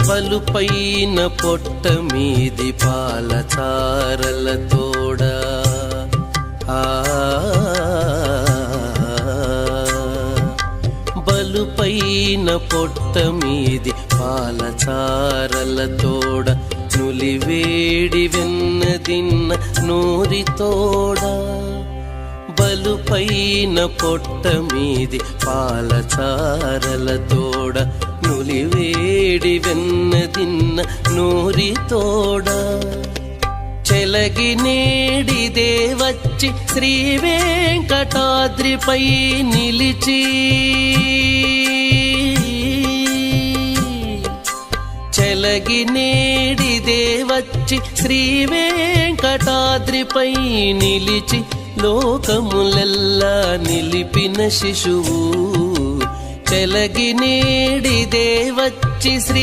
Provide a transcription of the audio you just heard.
పలుపైన పొట్ట మీది పాల చారల తోడ బలుపైన పొట్ట మీది పాల చారల తోడ నులివేడి వెన్నదిన్న నూరి తోడ బలుపైన పొట్ట మీది పాల చారల తోడ నులివేడి వెన్నదిన్న నూరి తోడ చెలగి నేడిదే వచ్చి శ్రీ వెంకటాద్రిపై నిలిచి చెలగి నేడిదే వచ్చి శ్రీ వెంకటాద్రిపై నిలిచి లోకములెల్లా నిలిపిన శిశువు చెలగి నేడిదే వచ్చి శ్రీ